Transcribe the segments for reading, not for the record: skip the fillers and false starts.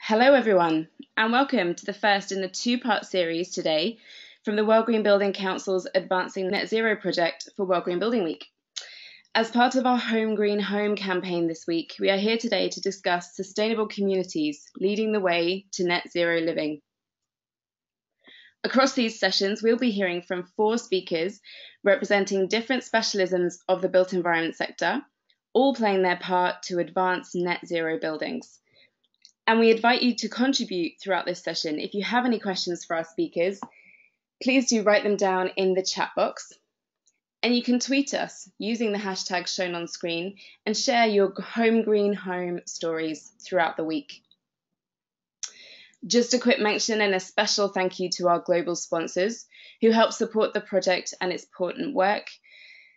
Hello everyone, and welcome to the first in a two-part series today from the World Green Building Council's Advancing Net Zero project for World Green Building Week. As part of our Home Green Home campaign this week, we are here today to discuss sustainable communities leading the way to net zero living. Across these sessions, we'll be hearing from 4 speakers representing different specialisms of the built environment sector, all playing their part to advance net zero buildings. And we invite you to contribute throughout this session. If you have any questions for our speakers, please do write them down in the chat box. And you can tweet us using the hashtag shown on screen and share your Home Green Home stories throughout the week. Just a quick mention and a special thank you to our global sponsors who help support the project and its important work.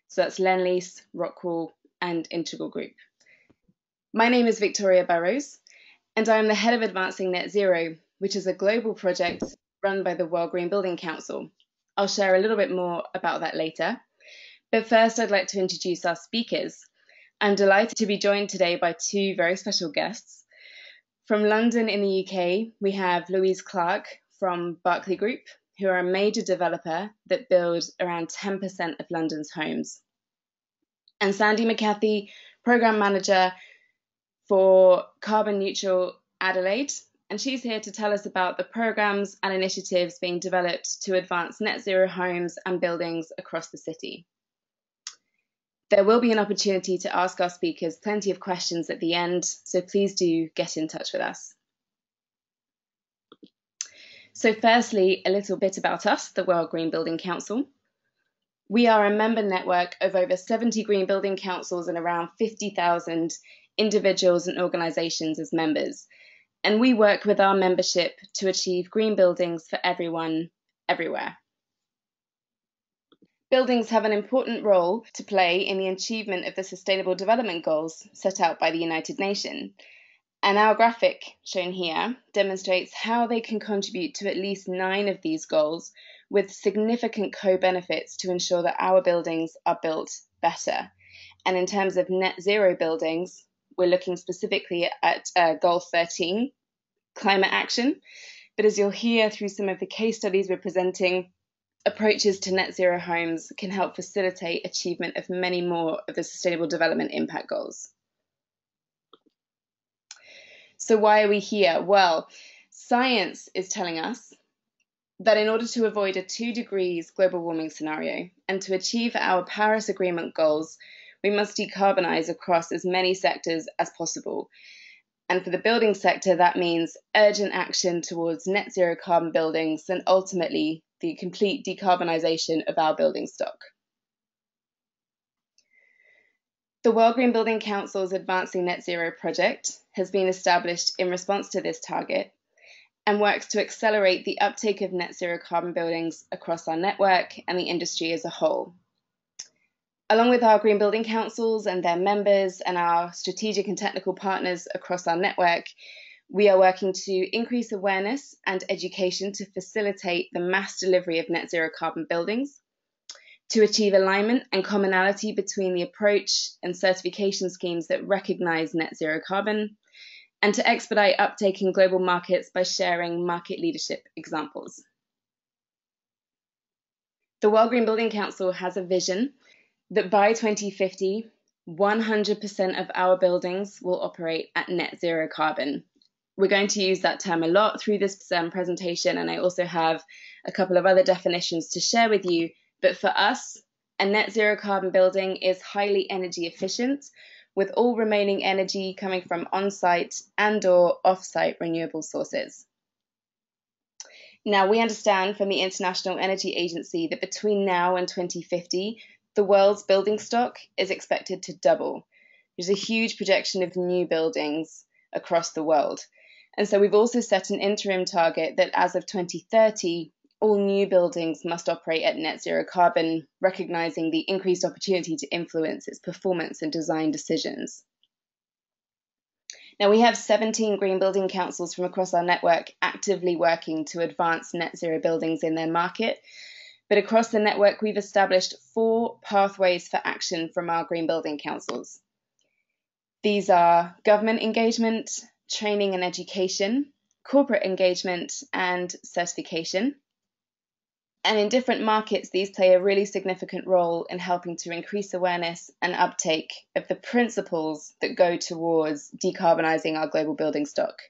So that's Lendlease, Rockwool and Integral Group. My name is Victoria Burrows, and I am the head of Advancing Net Zero, which is a global project run by the World Green Building Council. I'll share a little bit more about that later. But first, I'd like to introduce our speakers. I'm delighted to be joined today by 2 very special guests. From London in the UK, we have Louise Clarke from Berkeley Group, who are a major developer that build around 10% of London's homes. And Sandy McCathie, Programme Manager for Carbon Neutral Adelaide, and she's here to tell us about the programs and initiatives being developed to advance net zero homes and buildings across the city. There will be an opportunity to ask our speakers plenty of questions at the end, so please do get in touch with us. So firstly, a little bit about us, the World Green Building Council. We are a member network of over 70 green building councils and around 50,000 individuals and organisations as members, and we work with our membership to achieve green buildings for everyone, everywhere. Buildings have an important role to play in the achievement of the Sustainable Development Goals set out by the United Nations, and our graphic, shown here, demonstrates how they can contribute to at least 9 of these goals with significant co-benefits to ensure that our buildings are built better. And in terms of net zero buildings, we're looking specifically at Goal 13, climate action. But as you'll hear through some of the case studies we're presenting, approaches to net zero homes can help facilitate achievement of many more of the Sustainable Development Impact Goals. So why are we here? Well, science is telling us that in order to avoid a 2 degrees global warming scenario and to achieve our Paris Agreement goals, we must decarbonise across as many sectors as possible. And for the building sector, that means urgent action towards net zero carbon buildings and ultimately the complete decarbonisation of our building stock. The World Green Building Council's Advancing Net Zero project has been established in response to this target and works to accelerate the uptake of net zero carbon buildings across our network and the industry as a whole. Along with our Green Building Councils and their members and our strategic and technical partners across our network, we are working to increase awareness and education to facilitate the mass delivery of net zero carbon buildings, to achieve alignment and commonality between the approach and certification schemes that recognise net zero carbon, and to expedite uptake in global markets by sharing market leadership examples. The World Green Building Council has a vision that by 2050, 100% of our buildings will operate at net zero carbon. We're going to use that term a lot through this presentation, and I also have a couple of other definitions to share with you. But for us, a net zero carbon building is highly energy efficient, with all remaining energy coming from on-site and/or off-site renewable sources. Now, we understand from the International Energy Agency that between now and 2050, the world's building stock is expected to double. There's a huge projection of new buildings across the world. And so we've also set an interim target that as of 2030, all new buildings must operate at net zero carbon, recognising the increased opportunity to influence its performance and design decisions. Now, we have 17 green building councils from across our network actively working to advance net zero buildings in their market. But across the network, we've established 4 pathways for action from our green building councils. These are government engagement, training and education, corporate engagement and certification. And in different markets, these play a really significant role in helping to increase awareness and uptake of the principles that go towards decarbonising our global building stock.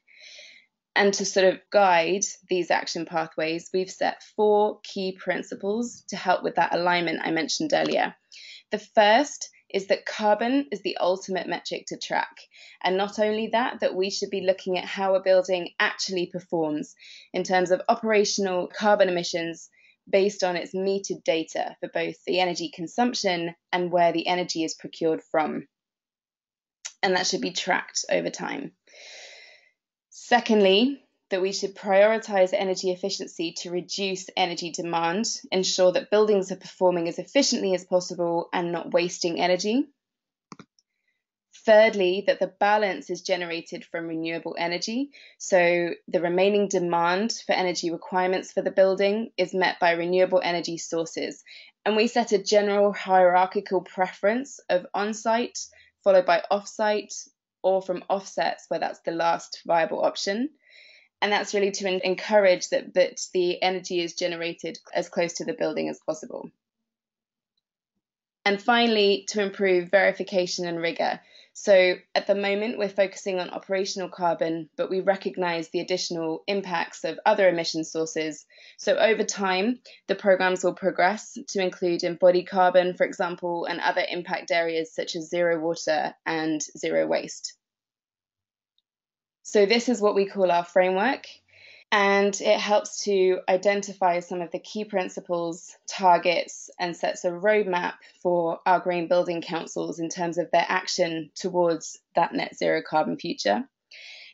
And to sort of guide these action pathways, we've set 4 key principles to help with that alignment I mentioned earlier. The first is that carbon is the ultimate metric to track. And not only that, that we should be looking at how a building actually performs in terms of operational carbon emissions based on its metered data for both the energy consumption and where the energy is procured from. And that should be tracked over time. Secondly, that we should prioritise energy efficiency to reduce energy demand, ensure that buildings are performing as efficiently as possible and not wasting energy. Thirdly, that the balance is generated from renewable energy, so the remaining demand for energy requirements for the building is met by renewable energy sources. And we set a general hierarchical preference of on-site, followed by off-site, or from offsets where that's the last viable option. And that's really to encourage that the energy is generated as close to the building as possible. And finally, to improve verification and rigour. So at the moment, we're focusing on operational carbon, but we recognise the additional impacts of other emission sources. So over time, the programmes will progress to include embodied carbon, for example, and other impact areas such as zero water and zero waste. So this is what we call our framework, and it helps to identify some of the key principles, targets, and sets a roadmap for our green building councils in terms of their action towards that net zero carbon future.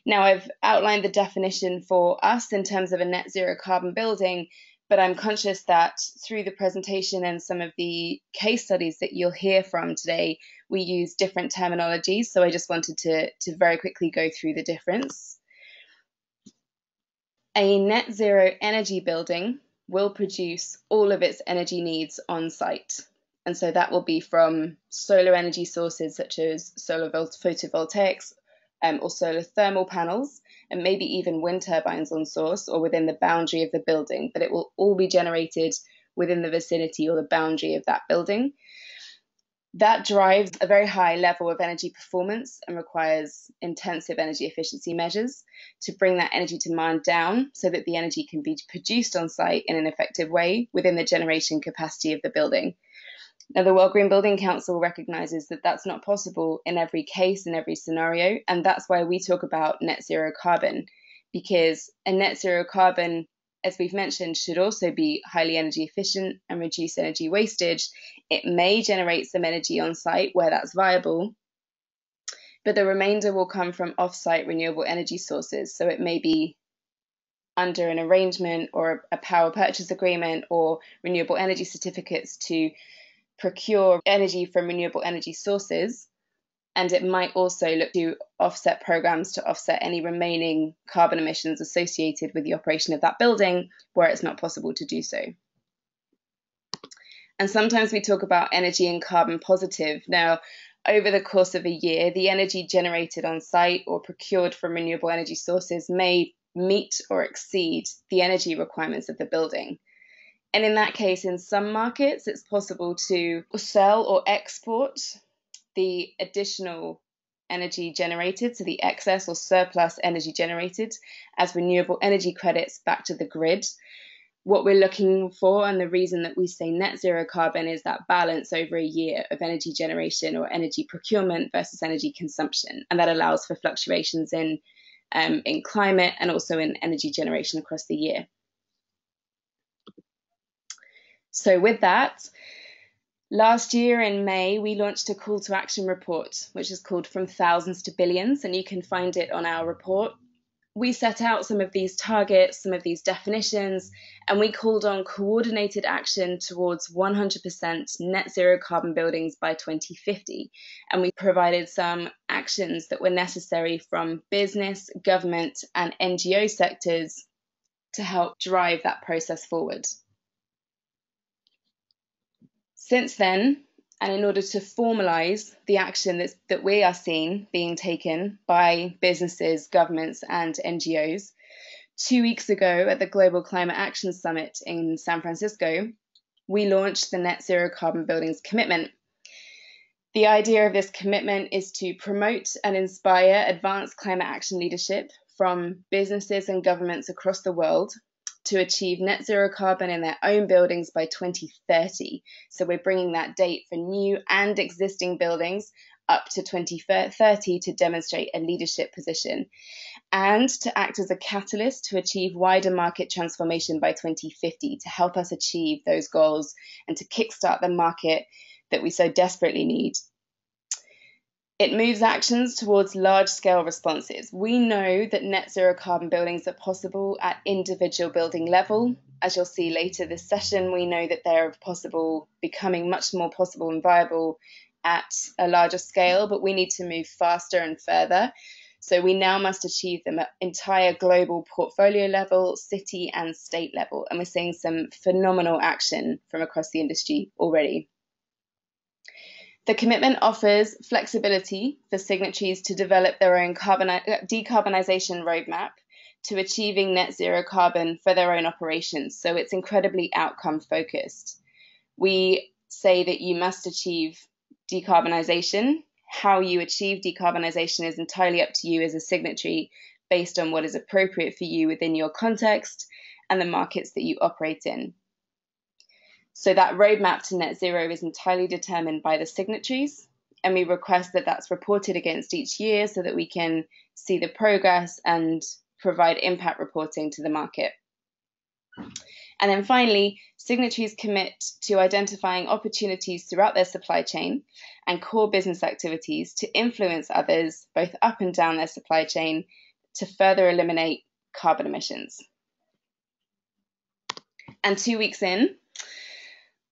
Now, I've outlined the definition for us in terms of a net zero carbon building, but I'm conscious that through the presentation and some of the case studies that you'll hear from today, we use different terminologies. So I just wanted to very quickly go through the difference. A net zero energy building will produce all of its energy needs on site. And so that will be from solar energy sources such as solar photovoltaics or solar thermal panels, and maybe even wind turbines on source or within the boundary of the building, but it will all be generated within the vicinity or the boundary of that building. That drives a very high level of energy performance and requires intensive energy efficiency measures to bring that energy demand down so that the energy can be produced on site in an effective way within the generation capacity of the building. Now, the World Green Building Council recognises that that's not possible in every case, in every scenario, and that's why we talk about net zero carbon, because a net zero carbon, as we've mentioned, should also be highly energy efficient and reduce energy wastage. It may generate some energy on site where that's viable, but the remainder will come from off-site renewable energy sources. So it may be under an arrangement or a power purchase agreement or renewable energy certificates to procure energy from renewable energy sources. And it might also look to offset programs to offset any remaining carbon emissions associated with the operation of that building where it's not possible to do so. And sometimes we talk about energy and carbon positive. Now, over the course of a year, the energy generated on site or procured from renewable energy sources may meet or exceed the energy requirements of the building. And in that case, in some markets, it's possible to sell or export the additional energy generated, so the excess or surplus energy generated, as renewable energy credits back to the grid. What we're looking for, and the reason that we say net zero carbon, is that balance over a year of energy generation or energy procurement versus energy consumption. And that allows for fluctuations in climate and also in energy generation across the year. So with that, last year in May, we launched a call to action report, which is called From Thousands to Billions, and you can find it on our report. We set out some of these targets, some of these definitions, and we called on coordinated action towards 100% net zero carbon buildings by 2050. And we provided some actions that were necessary from business, government, and NGO sectors to help drive that process forward. Since then, and in order to formalise the action that we are seeing being taken by businesses, governments and NGOs, 2 weeks ago at the Global Climate Action Summit in San Francisco, we launched the Net Zero Carbon Buildings Commitment. The idea of this commitment is to promote and inspire advanced climate action leadership from businesses and governments across the world to achieve net zero carbon in their own buildings by 2030. So we're bringing that date for new and existing buildings up to 2030 to demonstrate a leadership position and to act as a catalyst to achieve wider market transformation by 2050 to help us achieve those goals and to kickstart the market that we so desperately need. It moves actions towards large-scale responses. We know that net zero carbon buildings are possible at individual building level. As you'll see later this session, we know that they're possible, becoming much more possible and viable at a larger scale, but we need to move faster and further. So we now must achieve them at entire global portfolio level, city and state level. And we're seeing some phenomenal action from across the industry already. The commitment offers flexibility for signatories to develop their own decarbonisation roadmap to achieving net zero carbon for their own operations. So it's incredibly outcome focused. We say that you must achieve decarbonisation. How you achieve decarbonisation is entirely up to you as a signatory based on what is appropriate for you within your context and the markets that you operate in. So that roadmap to net zero is entirely determined by the signatories, and we request that that's reported against each year so that we can see the progress and provide impact reporting to the market. And then finally, signatories commit to identifying opportunities throughout their supply chain and core business activities to influence others, both up and down their supply chain, to further eliminate carbon emissions. And 2 weeks in,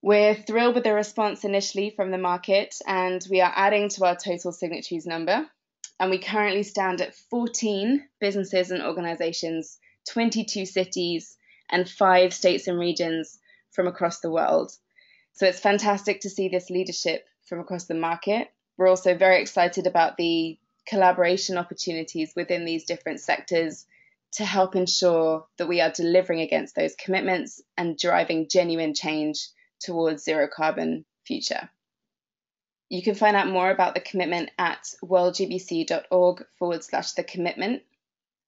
we're thrilled with the response initially from the market, and we are adding to our total signatories number. And we currently stand at 14 businesses and organizations, 22 cities, and 5 states and regions from across the world. So it's fantastic to see this leadership from across the market. We're also very excited about the collaboration opportunities within these different sectors to help ensure that we are delivering against those commitments and driving genuine change towards zero carbon future. You can find out more about the commitment at worldgbc.org/the-commitment.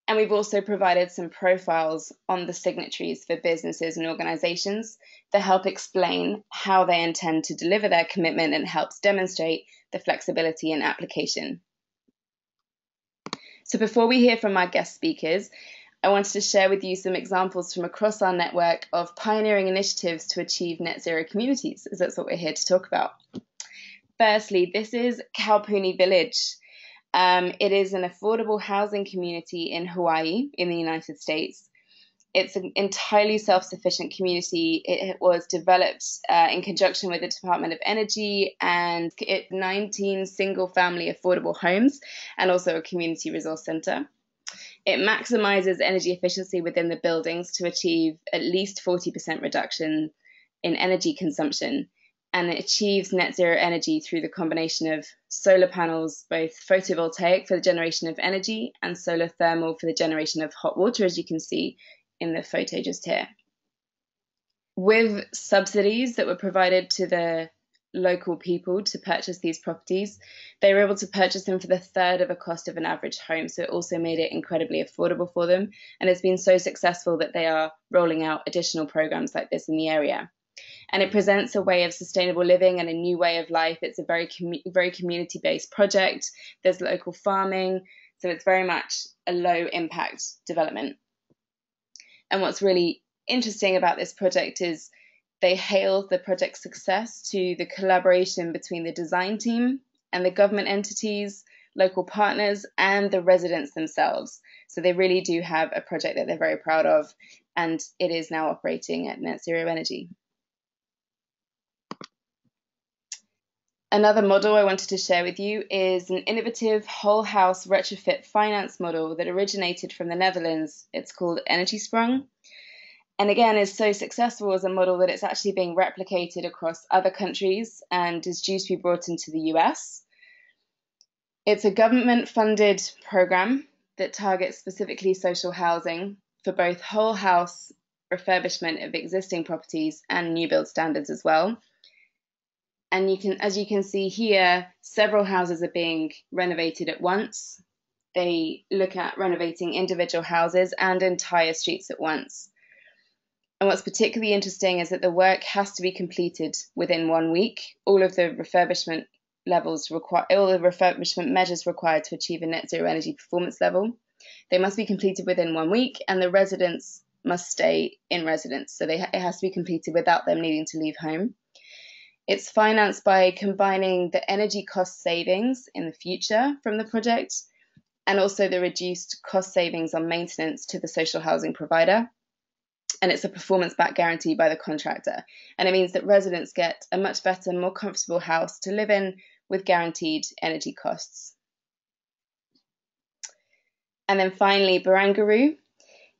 And we've also provided some profiles on the signatories for businesses and organizations that help explain how they intend to deliver their commitment and helps demonstrate the flexibility in application. So before we hear from our guest speakers, I wanted to share with you some examples from across our network of pioneering initiatives to achieve net zero communities, as that's what we're here to talk about. Firstly, this is Kaupuni Village. It is an affordable housing community in Hawaii, in the United States. It's an entirely self-sufficient community. It was developed in conjunction with the Department of Energy, and 19 single-family affordable homes and also a community resource center. It maximizes energy efficiency within the buildings to achieve at least 40% reduction in energy consumption, and it achieves net zero energy through the combination of solar panels, both photovoltaic for the generation of energy and solar thermal for the generation of hot water, as you can see in the photo just here. With subsidies that were provided to the local people to purchase these properties, they were able to purchase them for the third of a cost of an average home. So it also made it incredibly affordable for them. And it's been so successful that they are rolling out additional programs like this in the area. And it presents a way of sustainable living and a new way of life. It's a very community-based project. There's local farming. So it's very much a low impact development. And what's really interesting about this project is they hail the project's success to the collaboration between the design team and the government entities, local partners, and the residents themselves. So they really do have a project that they're very proud of, and it is now operating at net zero energy. Another model I wanted to share with you is an innovative whole house retrofit finance model that originated from the Netherlands. It's called Energy Sprung. And again, is so successful as a model that it's actually being replicated across other countries and is due to be brought into the US. It's a government-funded program that targets specifically social housing for both whole house refurbishment of existing properties and new build standards as well. And as you can see here, several houses are being renovated at once. They look at renovating individual houses and entire streets at once. And what's particularly interesting is that the work has to be completed within 1 week. All of the refurbishment measures required to achieve a net zero energy performance level, they must be completed within 1 week, and the residents must stay in residence. So it has to be completed without them needing to leave home. It's financed by combining the energy cost savings in the future from the project and also the reduced cost savings on maintenance to the social housing provider. And it's a performance-backed guarantee by the contractor. And it means that residents get a much better, more comfortable house to live in with guaranteed energy costs. And then finally, Barangaroo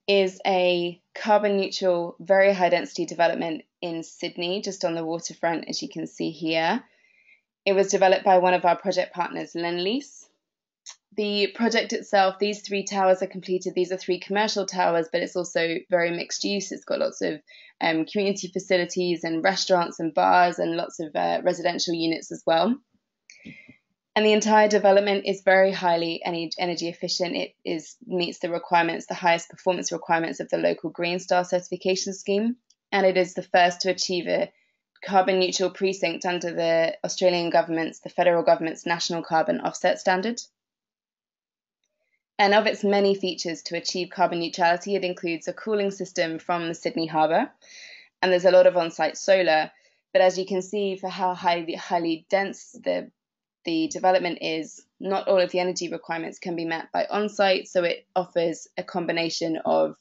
is a carbon neutral, very high density development in Sydney, just on the waterfront, as you can see here. It was developed by one of our project partners, Louise. The project itself, these 3 towers are completed. These are 3 commercial towers, but it's also very mixed use. It's got lots of community facilities and restaurants and bars and lots of residential units as well. And the entire development is very highly energy efficient. It meets the requirements, the highest performance requirements of the local Green Star certification scheme. And it is the first to achieve a carbon neutral precinct under the Australian government's, the federal government's national carbon offset standard. And of its many features to achieve carbon neutrality, it includes a cooling system from the Sydney Harbour. And there's a lot of on-site solar. But as you can see, for how highly dense the development is, not all of the energy requirements can be met by on-site, so it offers a combination of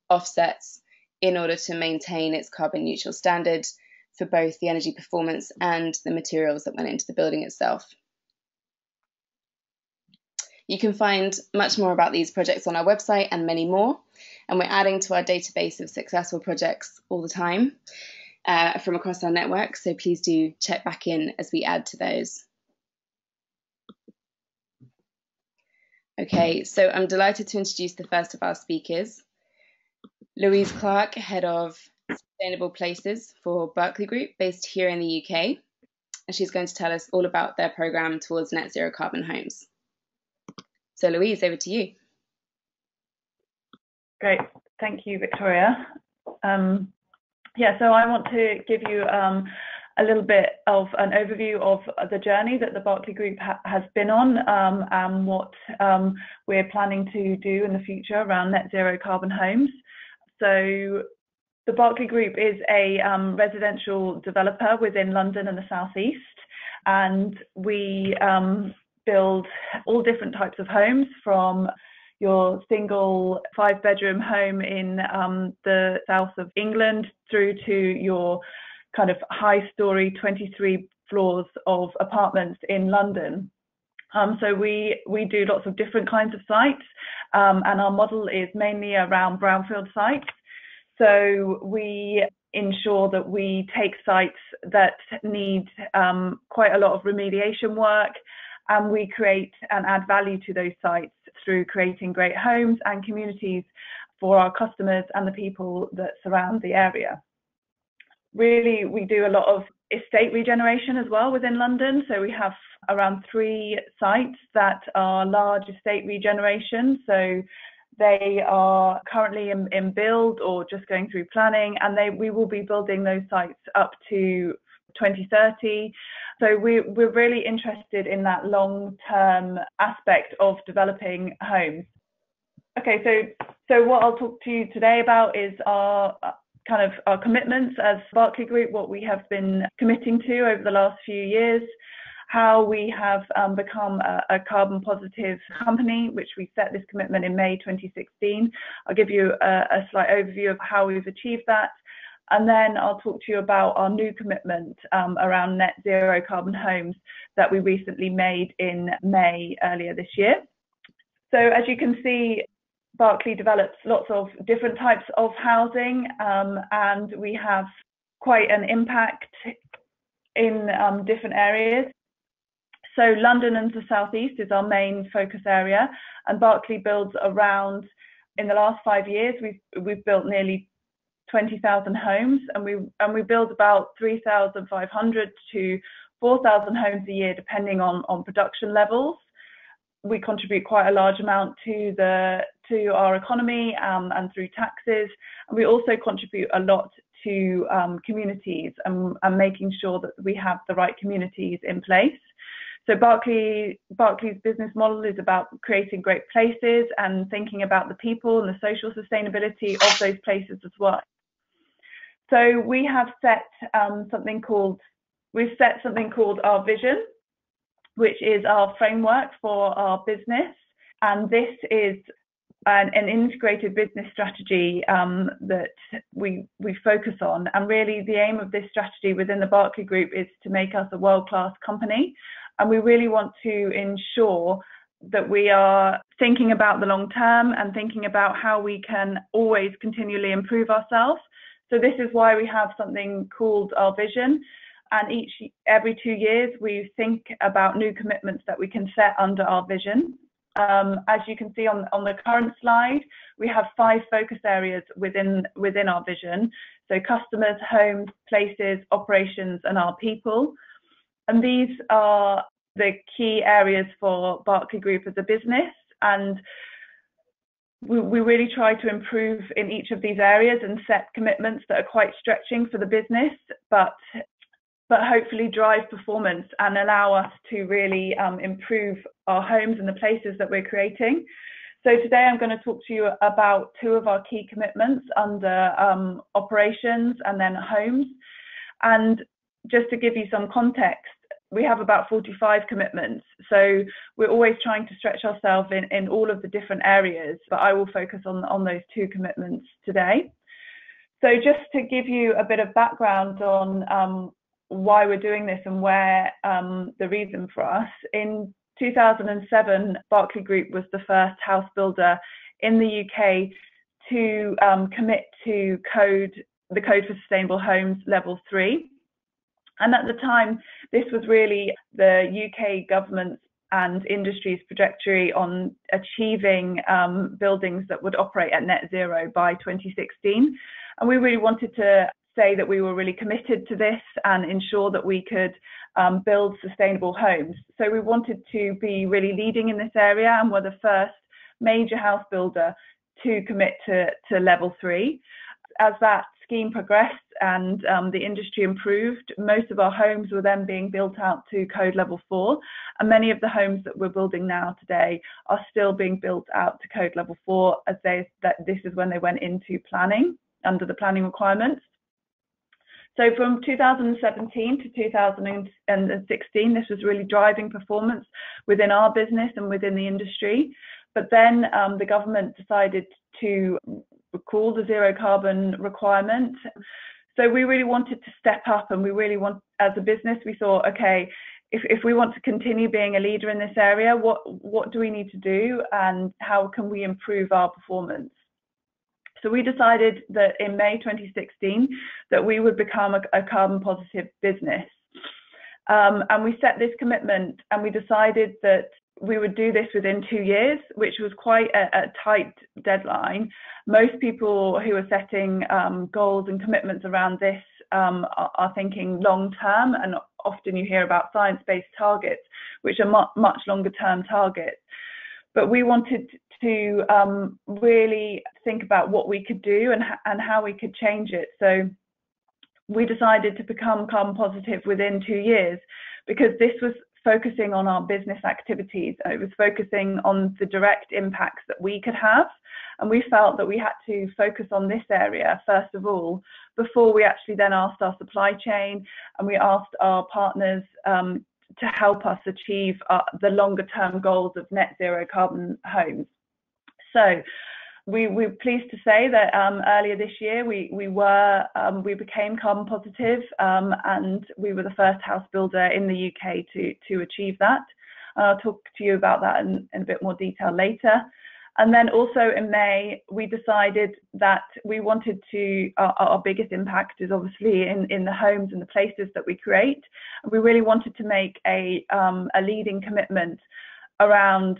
offsets in order to maintain its carbon neutral standard for both the energy performance and the materials that went into the building itself. You can find much more about these projects on our website and many more, and we're adding to our database of successful projects all the time from across our network, so please do check back in as we add to those. Okay, so I'm delighted to introduce the first of our speakers, Louise Clarke, Head of Sustainable Places for Berkeley Group, based here in the UK. And she's going to tell us all about their programme towards net zero carbon homes. So Louise, over to you. Great, thank you, Victoria. So I want to give you a little bit of an overview of the journey that the Berkeley Group has been on and what we're planning to do in the future around net zero carbon homes. So the Berkeley Group is a residential developer within London and the South East, and we build all different types of homes, from your single 5-bedroom home in the south of England through to your kind of high-story 23 floors of apartments in London. So we do lots of different kinds of sites, and our model is mainly around brownfield sites. So we ensure that we take sites that need quite a lot of remediation work, and we create and add value to those sites through creating great homes and communities for our customers and the people that surround the area. Really, we do a lot of estate regeneration as well within London. So we have around 3 sites that are large estate regeneration. So they are currently in build or just going through planning, and we will be building those sites up to 2030. So we're really interested in that long-term aspect of developing homes. Okay, so what I'll talk to you today about is our commitments as Berkeley Group, what we have been committing to over the last few years, how we have become a carbon positive company, which we set this commitment in May 2016. I'll give you a slight overview of how we've achieved that. And then I'll talk to you about our new commitment around net zero carbon homes that we recently made in May earlier this year. So as you can see, Berkeley develops lots of different types of housing, and we have quite an impact in different areas. So London and the South East is our main focus area, and Berkeley builds around in the last 5 years, we've built nearly 20,000 homes, and we build about 3,500 to 4,000 homes a year, depending on production levels. We contribute quite a large amount to our economy and through taxes, and we also contribute a lot to communities and making sure that we have the right communities in place. So Berkeley's business model is about creating great places and thinking about the people and the social sustainability of those places as well. So we have set something called our vision, which is our framework for our business, and this is an integrated business strategy that we focus on. And really, the aim of this strategy within the Berkeley Group is to make us a world-class company, and we really want to ensure that we are thinking about the long term and thinking about how we can always continually improve ourselves. So this is why we have something called our vision, and every 2 years we think about new commitments that we can set under our vision. As you can see on the current slide, we have 5 focus areas within our vision. So customers, homes, places, operations, and our people. And these are the key areas for Berkeley Group as a business. And we really try to improve in each of these areas and set commitments that are quite stretching for the business, but hopefully drive performance and allow us to really improve our homes and the places that we're creating. So today I'm going to talk to you about 2 of our key commitments under operations and then homes. And just to give you some context, we have about 45 commitments. So we're always trying to stretch ourselves in all of the different areas, but I will focus on those 2 commitments today. So just to give you a bit of background on why we're doing this and where the reason for us. In 2007, Berkeley Group was the first house builder in the UK to commit to the Code for Sustainable Homes Level 3. And at the time, this was really the UK government's and industry's trajectory on achieving buildings that would operate at net zero by 2016. And we really wanted to say that we were really committed to this and ensure that we could build sustainable homes. So we wanted to be really leading in this area, and were the first major house builder to commit to level 3. As that scheme progressed and the industry improved, most of our homes were then being built out to code level 4, and many of the homes that we're building now today are still being built out to code level 4, as this is when they went into planning under the planning requirements. So from 2017 to 2016, this was really driving performance within our business and within the industry. But then the government decided to recall the zero carbon requirement. So we really wanted to step up, and as a business, we thought, okay, if we want to continue being a leader in this area, what do we need to do, and how can we improve our performance? So we decided that in May 2016 that we would become a carbon positive business. And we set this commitment, and we decided that we would do this within 2 years, which was quite a tight deadline. Most people who are setting goals and commitments around this are thinking long term, and often you hear about science-based targets, which are much longer term targets. But we wanted to really think about what we could do and how we could change it. So we decided to become carbon positive within 2 years, because this was focusing on our business activities. It was focusing on the direct impacts that we could have. And we felt that we had to focus on this area, first of all, before we actually then asked our supply chain, and we asked our partners to help us achieve the longer term goals of net zero carbon homes. So we're pleased to say that earlier this year we became carbon positive, and we were the first house builder in the UK to achieve that. And I'll talk to you about that in a bit more detail later. And then also in May, we decided that we wanted to, our biggest impact is obviously in the homes and the places that we create. And we really wanted to make a leading commitment around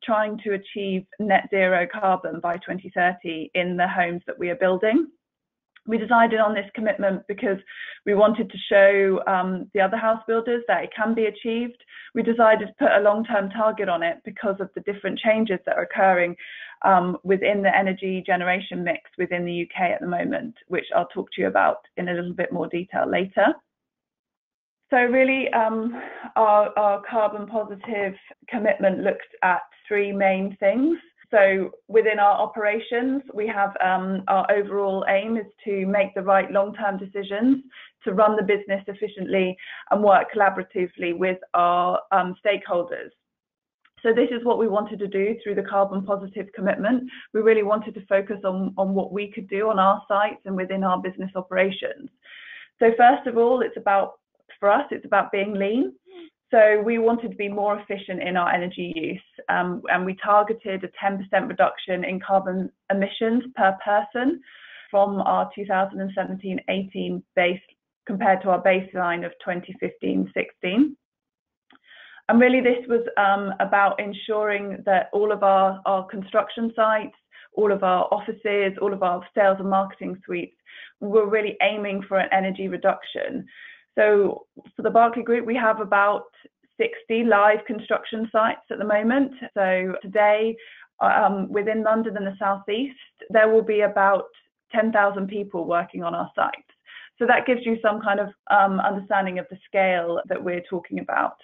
trying to achieve net zero carbon by 2030 in the homes that we are building. We decided on this commitment because we wanted to show the other house builders that it can be achieved. We decided to put a long-term target on it because of the different changes that are occurring within the energy generation mix within the UK at the moment, which I'll talk to you about in a little bit more detail later. So really, our carbon positive commitment looks at three main things. So within our operations, we have our overall aim is to make the right long-term decisions, to run the business efficiently and work collaboratively with our stakeholders. So this is what we wanted to do through the carbon positive commitment. We really wanted to focus on what we could do on our sites and within our business operations. So first of all, for us, it's about being lean. So we wanted to be more efficient in our energy use, and we targeted a 10% reduction in carbon emissions per person from our 2017-18 base compared to our baseline of 2015-16. And really this was about ensuring that all of our construction sites, all of our offices, all of our sales and marketing suites were really aiming for an energy reduction. So for the Berkeley Group, we have about 60 live construction sites at the moment. So today, within London and the South East, there will be about 10,000 people working on our sites. So that gives you some kind of understanding of the scale that we're talking about.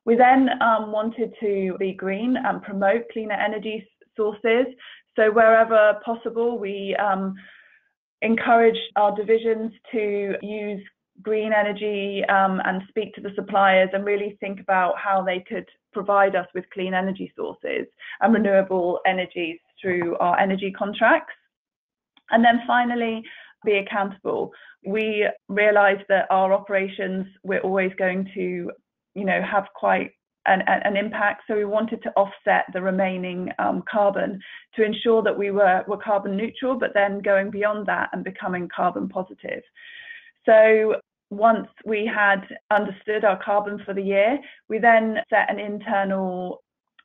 We then wanted to be green and promote cleaner energy sources. So wherever possible, we encourage our divisions to use green energy and speak to the suppliers and really think about how they could provide us with clean energy sources and renewable energies through our energy contracts. And then finally, be accountable. We realized that our operations, we're always going to, have quite an impact. So we wanted to offset the remaining carbon to ensure that we were carbon neutral, but then going beyond that and becoming carbon positive. So once we had understood our carbon for the year, we then set an internal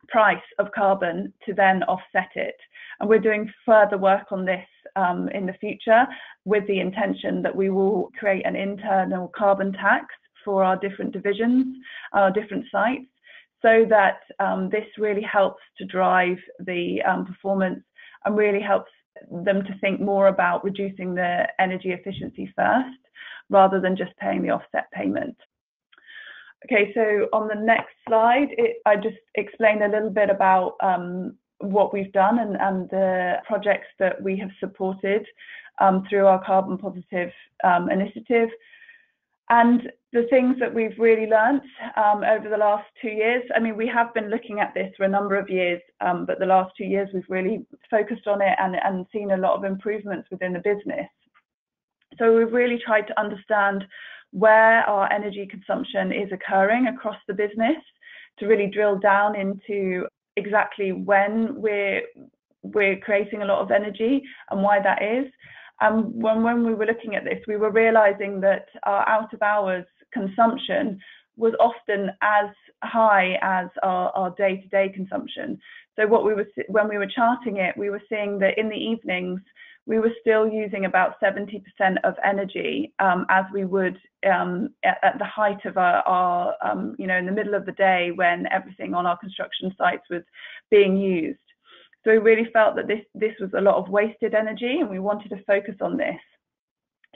price of carbon to then offset it. And we're doing further work on this in the future with the intention that we will create an internal carbon tax for our different divisions, our different sites, so that this really helps to drive the performance and really helps them to think more about reducing the energy efficiency first, rather than just paying the offset payment. Okay, so on the next slide, I just explained a little bit about what we've done and the projects that we have supported through our carbon positive initiative. And the things that we've really learnt over the last 2 years, I mean, we have been looking at this for a number of years, but the last 2 years we've really focused on it and seen a lot of improvements within the business. So we've really tried to understand where our energy consumption is occurring across the business, to really drill down into exactly when we're creating a lot of energy and why that is. And when we were looking at this, we were realizing that our out of hours consumption was often as high as our day-to-day consumption. So when we were charting it, we were seeing that in the evenings, we were still using about 70% of energy as we would at the height of our in the middle of the day when everything on our construction sites was being used. So we really felt that this was a lot of wasted energy, and we wanted to focus on this.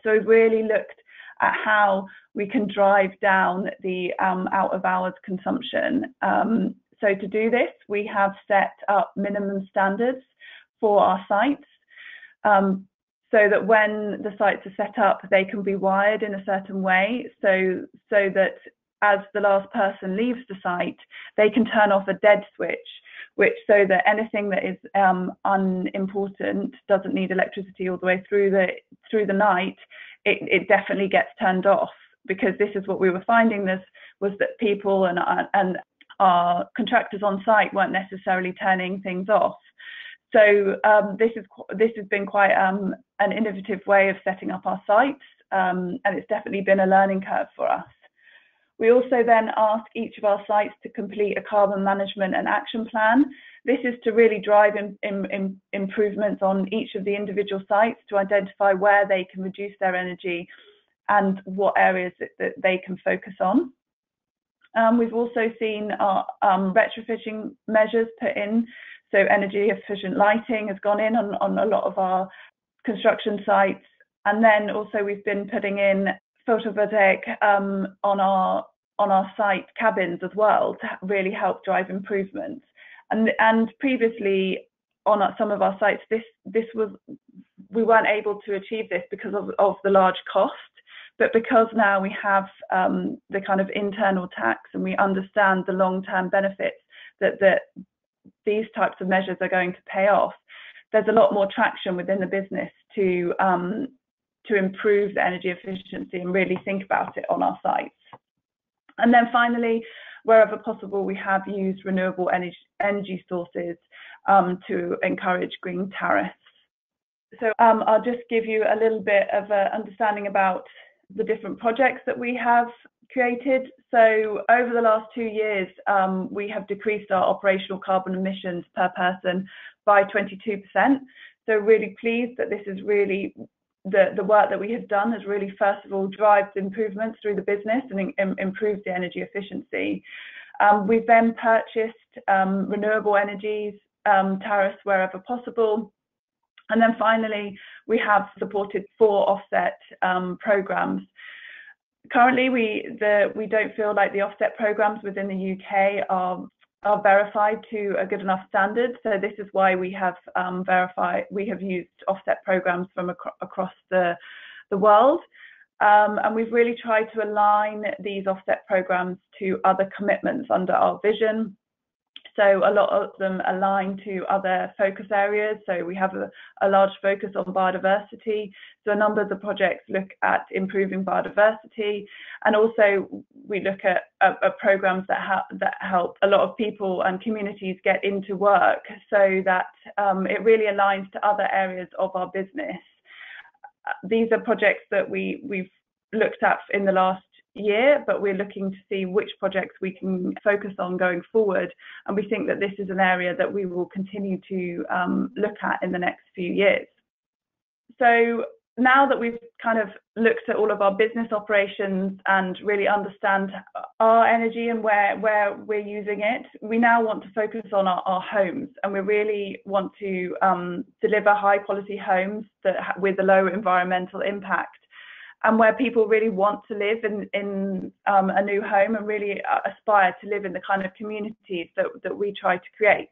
So we really looked at how we can drive down the out of hours consumption. So to do this, we have set up minimum standards for our sites, so that when the sites are set up, they can be wired in a certain way, so that as the last person leaves the site, they can turn off a dead switch, so that anything that is unimportant, doesn't need electricity all the way through the night, it definitely gets turned off. Because this is what we were finding, was that people and our contractors on site weren't necessarily turning things off. So this has been quite an innovative way of setting up our sites, and it's definitely been a learning curve for us. We also then ask each of our sites to complete a carbon management and action plan. This is to really drive improvements on each of the individual sites to identify where they can reduce their energy and what areas that they can focus on. We've also seen our retrofitting measures put in, so energy efficient lighting has gone in on a lot of our construction sites, and then also we've been putting in photovoltaic on our site cabins as well to really help drive improvements. And previously on some of our sites, we weren't able to achieve this because of the large cost. But because now we have the kind of internal tax and we understand the long-term benefits that these types of measures are going to pay off, there's a lot more traction within the business to improve the energy efficiency and really think about it on our sites. And then finally, wherever possible, we have used renewable energy sources to encourage green tariffs. So I'll just give you a little bit of an understanding about the different projects that we have created. So over the last 2 years, we have decreased our operational carbon emissions per person by 22%. So really pleased that this is really the work that we have done has really, first of all, driven improvements through the business and improved the energy efficiency. We've then purchased renewable energies tariffs wherever possible. And then finally, we have supported 4 offset programs. Currently, we don't feel like the offset programs within the UK are verified to a good enough standard. So this is why we have used offset programs from across the world. And we've really tried to align these offset programs to other commitments under our vision. So a lot of them align to other focus areas. So we have a large focus on biodiversity. So a number of the projects look at improving biodiversity. And also we look at programs that help a lot of people and communities get into work, so that it really aligns to other areas of our business. These are projects that we've looked at in the last year, but we're looking to see which projects we can focus on going forward, and we think that this is an area that we will continue to look at in the next few years. So now that we've kind of looked at all of our business operations and really understand our energy and where we're using it, we now want to focus on our homes, and we really want to deliver high quality homes with a low environmental impact, and where people really want to live in a new home and really aspire to live in the kind of communities that we try to create.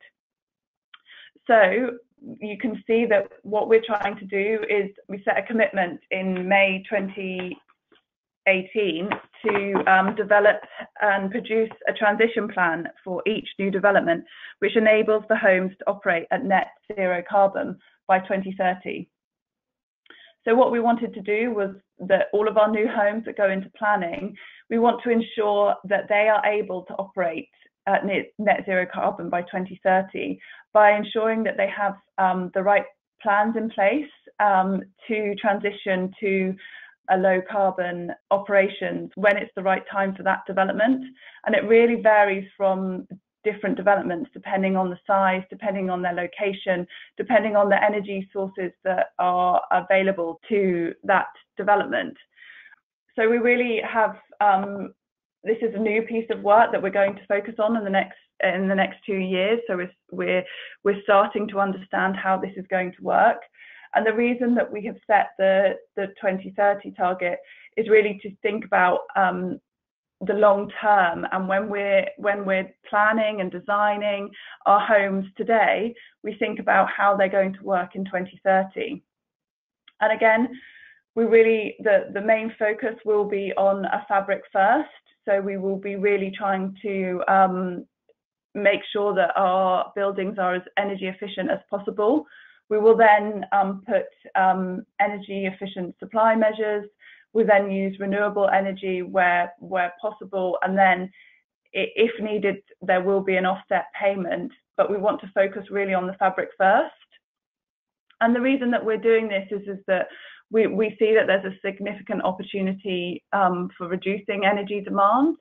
So you can see that what we're trying to do is we set a commitment in May 2018 to develop and produce a transition plan for each new development, which enables the homes to operate at net zero carbon by 2030. So what we wanted to do was that all of our new homes that go into planning, we want to ensure that they are able to operate at net zero carbon by 2030 by ensuring that they have the right plans in place to transition to a low carbon operations when it's the right time for that development. And it really varies from different developments depending on the size, depending on their location, depending on the energy sources that are available to that development. So we really have this is a new piece of work that we're going to focus on in the next 2 years. So we're starting to understand how this is going to work. And the reason that we have set the 2030 target is really to think about the long term, and when we're planning and designing our homes today, we think about how they're going to work in 2030. And again, we really the main focus will be on a fabric first. So we will be really trying to make sure that our buildings are as energy efficient as possible. We will then put energy efficient supply measures. We then use renewable energy where possible, and then if needed, there will be an offset payment, but we want to focus really on the fabric first. And the reason that we're doing this is that we see that there's a significant opportunity for reducing energy demand.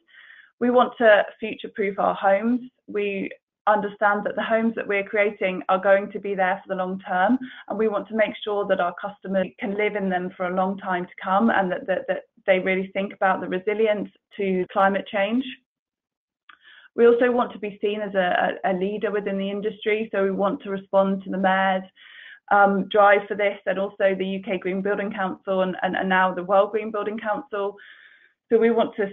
We want to future-proof our homes. We understand that the homes that we're creating are going to be there for the long term, and we want to make sure that our customers can live in them for a long time to come, and that they really think about the resilience to climate change. We also want to be seen as a leader within the industry, so we want to respond to the mayor's drive for this, and also the UK Green Building Council and now the World Green Building Council. So we want to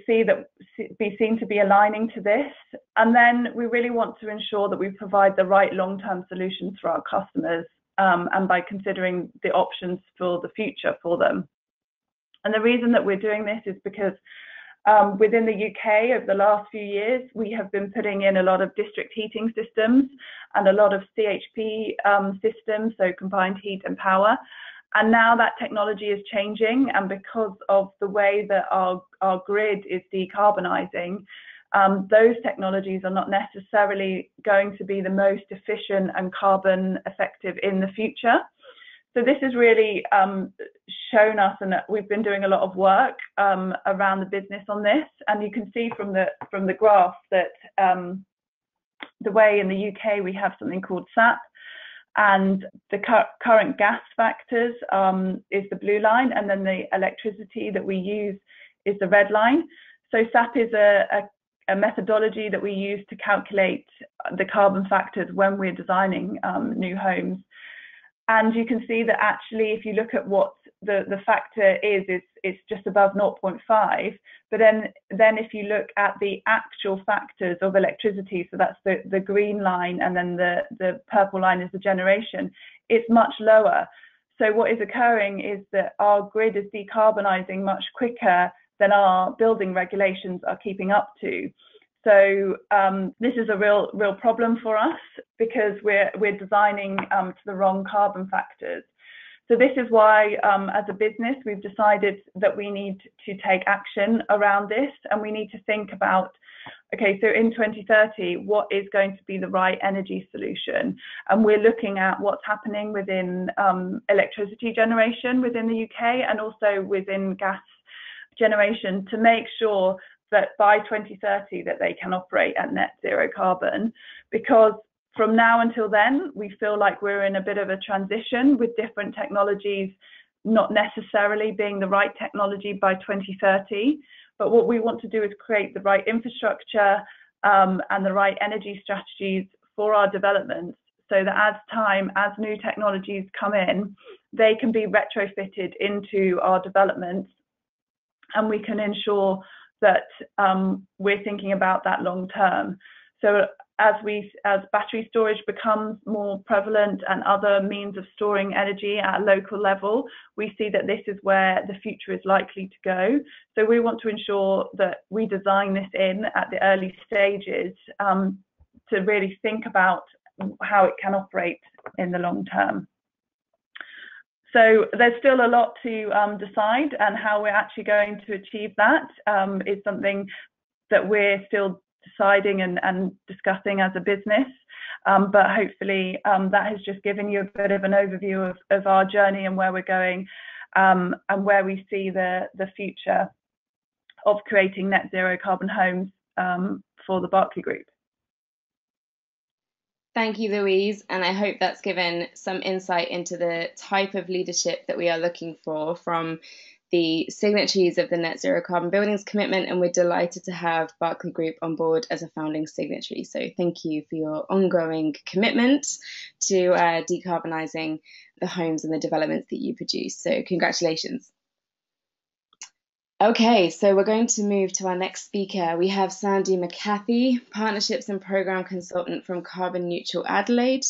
be seen to be aligning to this. And then we really want to ensure that we provide the right long-term solutions for our customers, and by considering the options for the future for them. And the reason that we're doing this is because within the UK over the last few years, we have been putting in a lot of district heating systems and a lot of CHP systems, so combined heat and power. And now that technology is changing, and because of the way that our grid is decarbonising, those technologies are not necessarily going to be the most efficient and carbon effective in the future. So this has really shown us, and we've been doing a lot of work around the business on this. And you can see from the graph that the way in the UK we have something called SAP, and the current gas factors is the blue line, and then the electricity that we use is the red line. So SAP is a methodology that we use to calculate the carbon factors when we're designing new homes. And you can see that actually, if you look at what the factor is, it's just above 0.5. But then if you look at the actual factors of electricity, so that's the green line, and then the purple line is the generation, it's much lower. So what is occurring is that our grid is decarbonising much quicker than our building regulations are keeping up to. So this is a real problem for us, because we're designing to the wrong carbon factors. So this is why, as a business, we've decided that we need to take action around this, and we need to think about, okay, so in 2030, what is going to be the right energy solution? And we're looking at what's happening within electricity generation within the UK, and also within gas generation, to make sure that by 2030 that they can operate at net zero carbon. Because from now until then, we feel like we're in a bit of a transition, with different technologies not necessarily being the right technology by 2030. But what we want to do is create the right infrastructure and the right energy strategies for our developments, so that as new technologies come in, they can be retrofitted into our developments, and we can ensure that we're thinking about that long term. So as battery storage becomes more prevalent and other means of storing energy at a local level, we see that this is where the future is likely to go. So we want to ensure that we design this in at the early stages to really think about how it can operate in the long term. So there's still a lot to decide, and how we're actually going to achieve that is something that we're still deciding and discussing as a business. But hopefully that has just given you a bit of an overview of our journey and where we're going, and where we see the future of creating net zero carbon homes for the Berkeley Group. Thank you, Louise, and I hope that's given some insight into the type of leadership that we are looking for from the signatories of the Net Zero Carbon Buildings Commitment, and we're delighted to have Berkeley Group on board as a founding signatory. So thank you for your ongoing commitment to decarbonising the homes and the developments that you produce. So congratulations. Okay, so we're going to move to our next speaker. We have Sandy McCathie, Partnerships and Programme Consultant from Carbon Neutral Adelaide.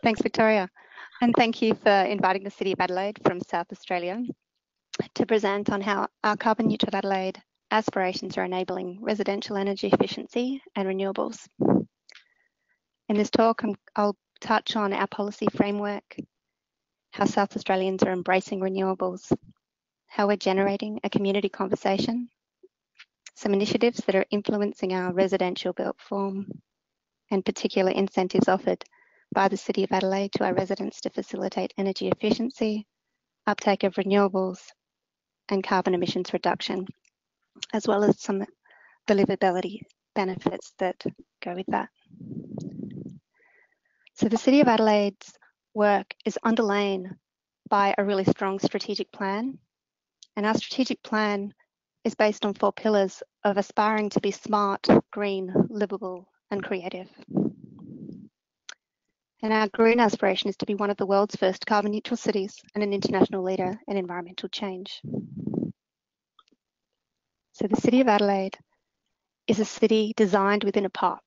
Thanks, Victoria. And thank you for inviting the City of Adelaide from South Australia to present on how our Carbon Neutral Adelaide aspirations are enabling residential energy efficiency and renewables. In this talk, I'll touch on our policy framework, how South Australians are embracing renewables, how we're generating a community conversation, some initiatives that are influencing our residential built form, and particular incentives offered by the City of Adelaide to our residents to facilitate energy efficiency, uptake of renewables, and carbon emissions reduction, as well as some the livability benefits that go with that. So the City of Adelaide's work is underlain by a really strong strategic plan. And our strategic plan is based on 4 pillars of aspiring to be smart, green, livable, and creative. And our green aspiration is to be one of the world's first carbon neutral cities and an international leader in environmental change. So the City of Adelaide is a city designed within a park,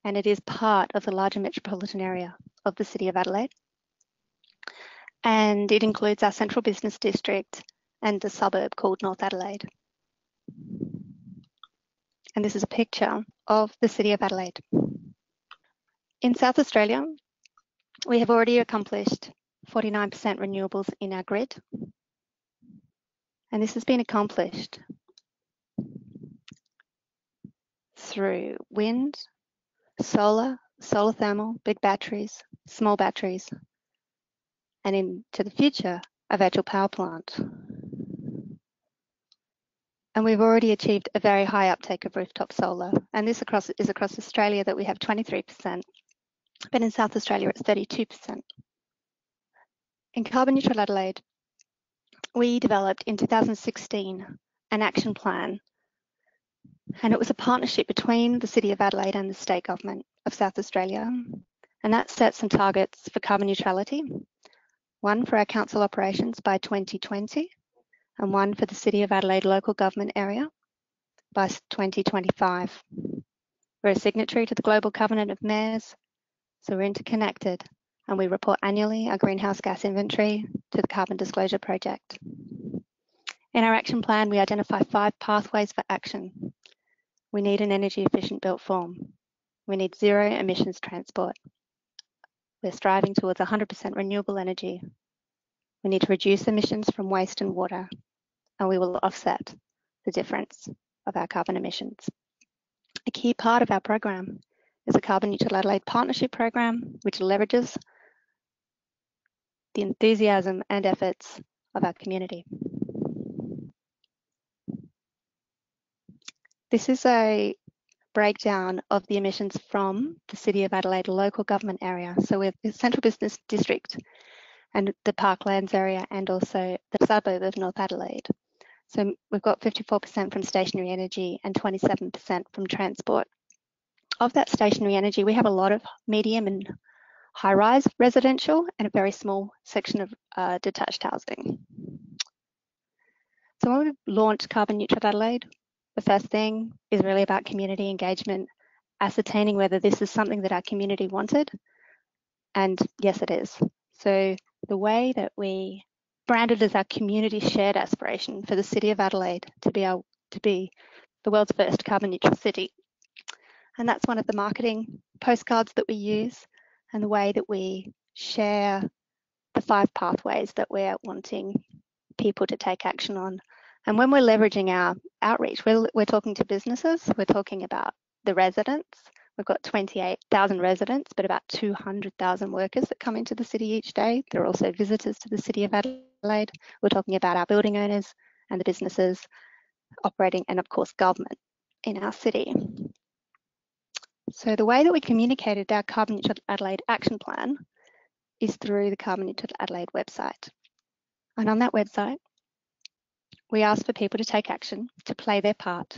and it is part of the larger metropolitan area of the City of Adelaide. And it includes our central business district and a suburb called North Adelaide. And this is a picture of the City of Adelaide. In South Australia, we have already accomplished 49% renewables in our grid. And this has been accomplished through wind, solar, solar thermal, big batteries, small batteries, and into the future, a virtual power plant. And we've already achieved a very high uptake of rooftop solar. And this is across Australia that we have 23%, but in South Australia it's 32%. In Carbon Neutral Adelaide, we developed in 2016 an action plan, and it was a partnership between the City of Adelaide and the State Government of South Australia. And that set some targets for carbon neutrality, one for our council operations by 2020, and one for the City of Adelaide local government area by 2025. We're a signatory to the Global Covenant of Mayors, so we're interconnected, and we report annually our greenhouse gas inventory to the Carbon Disclosure Project. In our action plan, we identify 5 pathways for action. We need an energy efficient built form. We need zero emissions transport. We're striving towards 100% renewable energy. We need to reduce emissions from waste and water, and we will offset the difference of our carbon emissions. A key part of our program is a Carbon Neutral Adelaide Partnership Program, which leverages the enthusiasm and efforts of our community. This is a breakdown of the emissions from the City of Adelaide local government area. So we're the central business district and the parklands area, and also the suburb of North Adelaide. So we've got 54% from stationary energy and 27% from transport. Of that stationary energy, we have a lot of medium and high-rise residential and a very small section of detached housing. So when we launched Carbon Neutral Adelaide, the first thing is really about community engagement, ascertaining whether this is something that our community wanted. And yes, it is. So the way that we branded as our community shared aspiration for the City of Adelaide to be the world's first carbon neutral city. And that's one of the marketing postcards that we use, and the way that we share the 5 pathways that we're wanting people to take action on. And when we're leveraging our outreach, we're talking to businesses, we're talking about the residents. We've got 28,000 residents, but about 200,000 workers that come into the city each day. There are also visitors to the City of Adelaide. We're talking about our building owners and the businesses operating, and of course government in our city. So the way that we communicated our Carbon Neutral Adelaide action plan is through the Carbon Neutral Adelaide website. And on that website, we ask for people to take action, to play their part.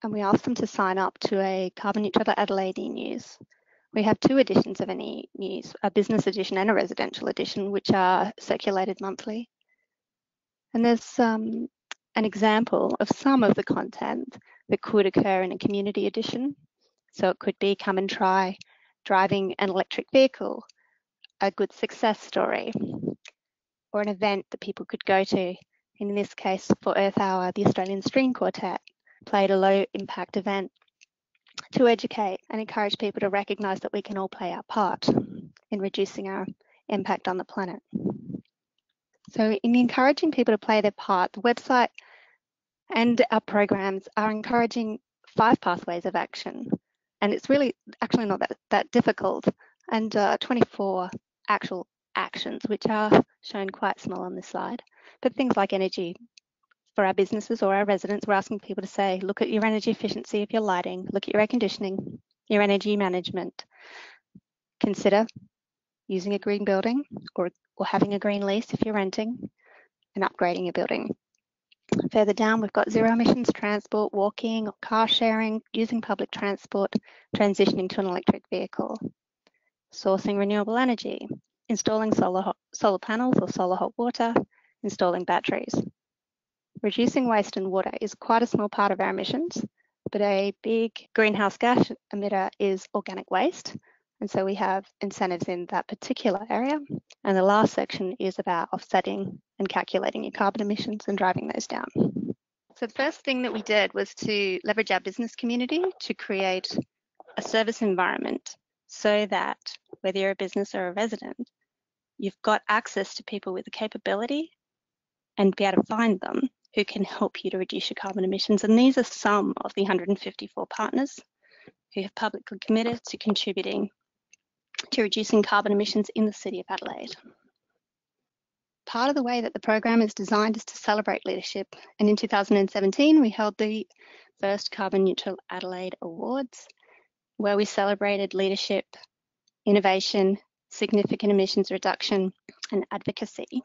And we ask them to sign up to a Carbon Neutral Adelaide e-news. We have 2 editions of an e-news, a business edition and a residential edition, which are circulated monthly. And there's an example of some of the content that could occur in a community edition. So it could be come and try driving an electric vehicle, a good success story, or an event that people could go to. In this case, for Earth Hour, the Australian String Quartet played a low impact event to educate and encourage people to recognise that we can all play our part in reducing our impact on the planet. So in encouraging people to play their part, the website and our programs are encouraging 5 pathways of action. And it's really actually not that difficult, and 24 actual actions, which are shown quite small on this slide. But things like energy for our businesses or our residents, we're asking people to say, look at your energy efficiency of your lighting, look at your air conditioning, your energy management. Consider using a green building or having a green lease if you're renting and upgrading your building. Further down, we've got zero emissions transport, walking or car sharing, using public transport, transitioning to an electric vehicle, sourcing renewable energy, installing solar panels or solar hot water, installing batteries. Reducing waste and water is quite a small part of our emissions, but a big greenhouse gas emitter is organic waste. And so we have incentives in that particular area. And the last section is about offsetting and calculating your carbon emissions and driving those down. So the first thing that we did was to leverage our business community to create a service environment so that whether you're a business or a resident, you've got access to people with the capability and be able to find them who can help you to reduce your carbon emissions. And these are some of the 154 partners who have publicly committed to contributing to reducing carbon emissions in the City of Adelaide. Part of the way that the program is designed is to celebrate leadership. And in 2017, we held the first Carbon Neutral Adelaide Awards, where we celebrated leadership, innovation, significant emissions reduction, and advocacy.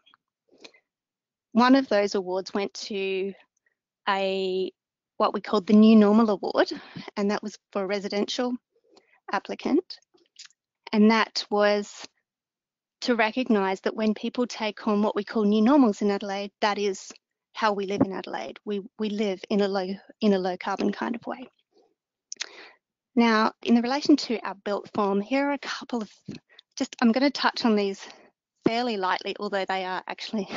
One of those awards went to what we called the New Normal Award, and that was for a residential applicant. And that was to recognise that when people take on what we call new normals in Adelaide, that is how we live in Adelaide. We live in a low carbon kind of way. Now, in relation to our built form, here are a couple of, I'm going to touch on these fairly lightly, although they are actually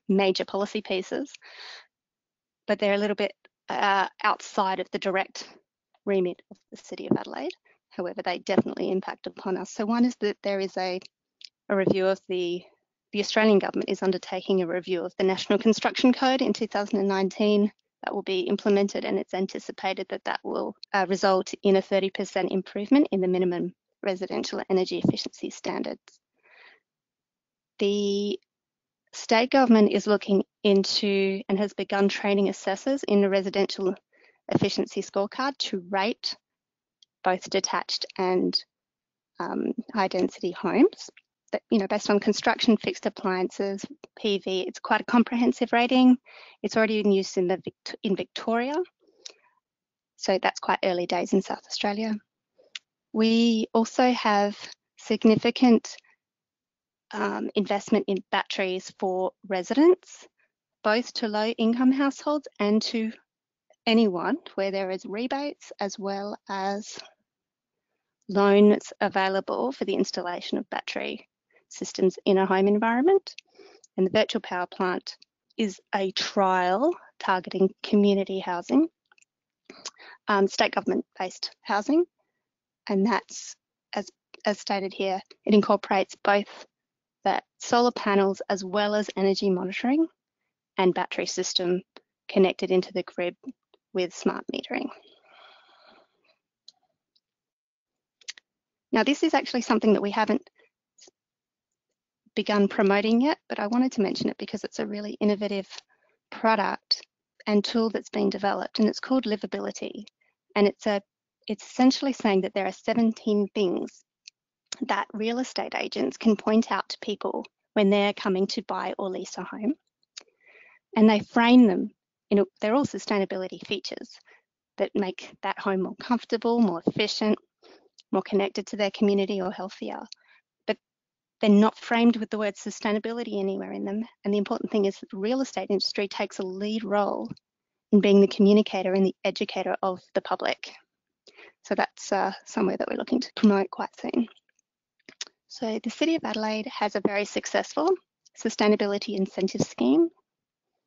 major policy pieces, but they're a little bit outside of the direct remit of the City of Adelaide. However, they definitely impact upon us. So one is that there is a review of the Australian government is undertaking a review of the National Construction Code in 2019 that will be implemented, and it's anticipated that that will result in a 30% improvement in the minimum residential energy efficiency standards. The state government is looking into and has begun training assessors in the residential efficiency scorecard to rate both detached and high density homes, that, based on construction, fixed appliances, PV. It's quite a comprehensive rating. It's already in use in Victoria. So that's quite early days in South Australia. We also have significant investment in batteries for residents, both to low income households and to anyone, where there is rebates as well as loans available for the installation of battery systems in a home environment. And the virtual power plant is a trial targeting community housing, state government-based housing, and that's, as stated here, it incorporates both the solar panels as well as energy monitoring and battery system connected into the grid with smart metering. Now, this is actually something that we haven't begun promoting yet, but I wanted to mention it because it's a really innovative product and tool that's been developed, and it's called Livability. And it's essentially saying that there are 17 things that real estate agents can point out to people when they're coming to buy or lease a home. And they frame them, they're all sustainability features that make that home more comfortable, more efficient, more connected to their community or healthier. But they're not framed with the word sustainability anywhere in them. And the important thing is that the real estate industry takes a lead role in being the communicator and the educator of the public. So that's somewhere that we're looking to promote quite soon. So the City of Adelaide has a very successful sustainability incentive scheme.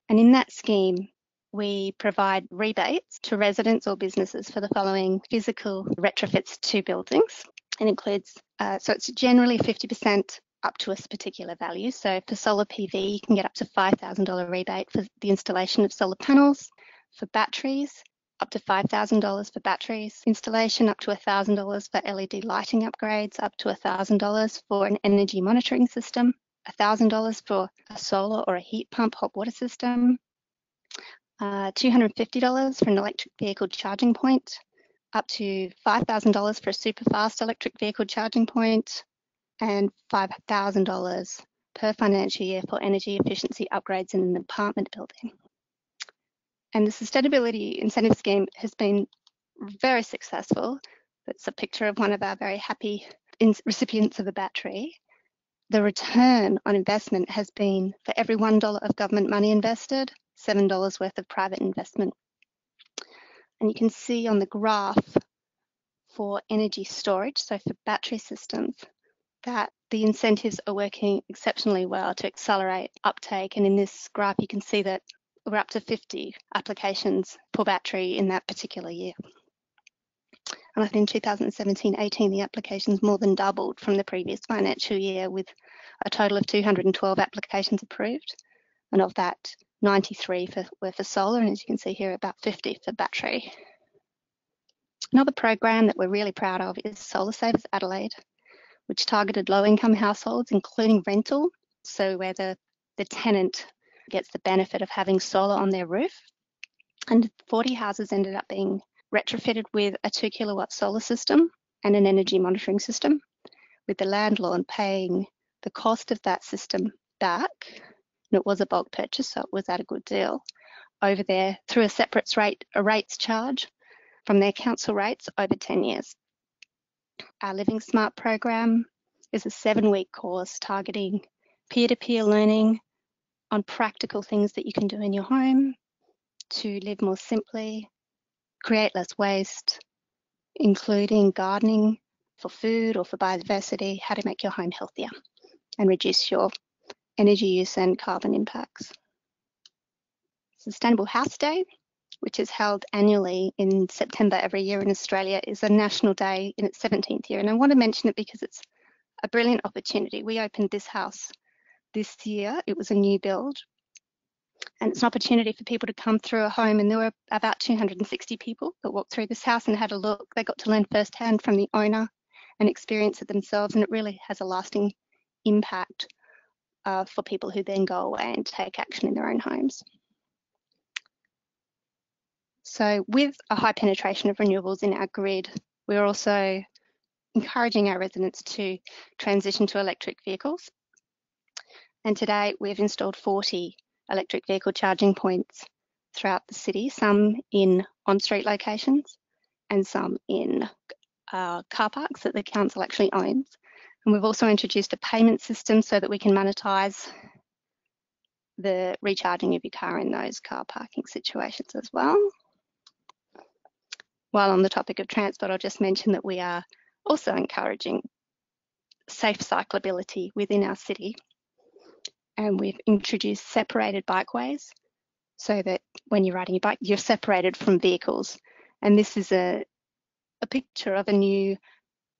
And in that scheme, we provide rebates to residents or businesses for the following physical retrofits to buildings. It includes, so it's generally 50% up to a particular value. So for solar PV, you can get up to $5,000 rebate for the installation of solar panels. For batteries, up to $5,000 for batteries installation, up to $1,000 for LED lighting upgrades, up to $1,000 for an energy monitoring system, $1,000 for a solar or a heat pump hot water system, $250 for an electric vehicle charging point, up to $5,000 for a super fast electric vehicle charging point, and $5,000 per financial year for energy efficiency upgrades in an apartment building. And the Sustainability Incentive Scheme has been very successful. That's a picture of one of our very happy recipients of a battery. The return on investment has been, for every $1 of government money invested, $7 worth of private investment. And you can see on the graph for energy storage, so for battery systems, that the incentives are working exceptionally well to accelerate uptake. And in this graph, you can see that we're up to 50 applications for battery in that particular year. And I think in 2017-18, the applications more than doubled from the previous financial year, with a total of 212 applications approved. And of that, 93 were for solar, and as you can see here, about 50 for battery. Another program that we're really proud of is Solar Savers Adelaide, which targeted low-income households, including rental, so where the tenant gets the benefit of having solar on their roof. And 40 houses ended up being retrofitted with a 2 kilowatt solar system and an energy monitoring system, with the landlord paying the cost of that system back. And it was a bulk purchase, so it was at a good deal over there through a separate rates charge from their council rates over 10 years. Our Living Smart program is a 7-week course targeting peer-to-peer learning on practical things that you can do in your home to live more simply, create less waste, including gardening for food or for biodiversity, how to make your home healthier and reduce your energy use and carbon impacts. Sustainable House Day, which is held annually in September every year in Australia, is a national day in its 17th year. And I want to mention it because it's a brilliant opportunity. We opened this house this year. It was a new build. And it's an opportunity for people to come through a home, and there were about 260 people that walked through this house and had a look. They got to learn firsthand from the owner and experience it themselves, and it really has a lasting impact for people who then go away and take action in their own homes. So with a high penetration of renewables in our grid, we're also encouraging our residents to transition to electric vehicles. And today we've installed 40 electric vehicle charging points throughout the city, some in on-street locations and some in car parks that the council actually owns. And we've also introduced a payment system so that we can monetize the recharging of your car in those car parking situations as well. While on the topic of transport, I'll just mention that we are also encouraging safe cyclability within our city. And we've introduced separated bikeways so that when you're riding your bike, you're separated from vehicles. And this is a picture of a new